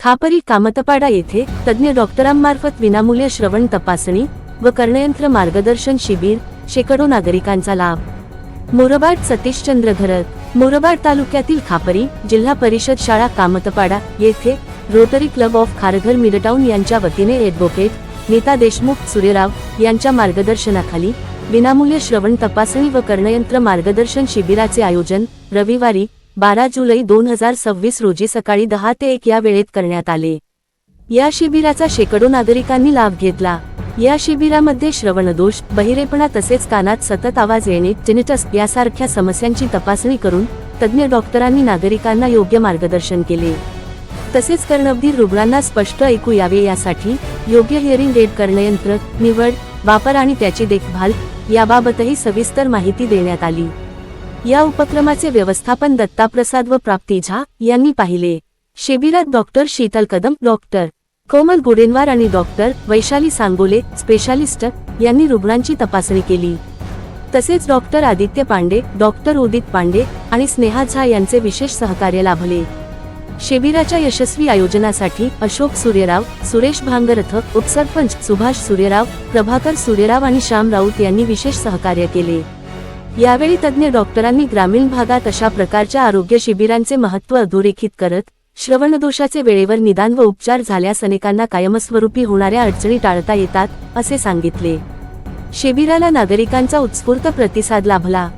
खापरी कामतपाडा येथे तज्ञ डॉक्टरांमार्फत विनामूल्य श्रवण तपासणी व कर्णयंत्र मार्गदर्शन शिबिर, शेकडो नागरिकांचा लाभ। मुरबाड सतीशचंद्र घरत। मुरबाड तालुक्यातील खापरी जिल्हा परिषद शाळा कामतपाडा येथे rotary club of Kharghar midtown यांच्या वतीने ॲडव्होकेट नीता देशमुख सूर्यराव यांच्या मार्गदर्शनाखाली विनामूल्य श्रवण तपासणी व कर्णयंत्र मार्गदर्शन शिबिराचे आयोजन रविवारी 12 जुलै 2026 रोजी सकाळी 10 ते 1 या वेळेत करण्यात आले। या शिबिराचा शेकडो नागरिकांनी लाभ घेतला। या शिबिरामध्ये श्रवणदोष, बहिरेपणा तसेच कानात सतत आवाज येणे, टिनिटस यासारख्या समस्यांची तपासणी करून तज्ञ डॉक्टरांनी नागरिकांना योग्य मार्गदर्शन केले। तसेच कर्णबधीर रुग्णांना स्पष्ट ऐकू यावे यासाठी योग्य हिअरिंग एड कर्णयंत्र निवड, वापर आणि त्याची देखभाल याबाबतही सविस्तर माहिती देण्यात आली। या उपक्रमाचे व्यवस्थापन दत्ताप्रसाद व प्राप्ती झा यांनी पाहिले। शिबिरात डॉक्टर शीतल कदम, डॉक्टर कोमल गुडेनवार आणि डॉक्टर वैशाली सांगोले स्पेशालिस्ट यांनी रुग्णांची तपासणी केली। तसेच डॉक्टर आदित्य पांडे, डॉक्टर उदित पांडे आणि स्नेहा झा यांचे विशेष सहकार्य लाभले। शिबिराच्या यशस्वी आयोजनासाठी अशोक सूर्यराव, सुरेश भांगरथ, उपसरपंच सुभाष सूर्यराव, प्रभाकर सूर्यराव आणि श्याम राऊत यांनी विशेष सहकार्य केले। यावेळी तज्ञ डॉक्टरांनी ग्रामीण भागात अशा प्रकारच्या आरोग्य शिबिरांचे महत्त्व अधोरेखित करत श्रवणदोषाचे वेळेवर निदान व उपचार झाल्यास अनेकांना कायमस्वरूपी होणाऱ्या अडचणी टाळता येतात असे सांगितले। शिबिराला नागरिकांचा उत्स्फूर्त प्रतिसाद लाभला।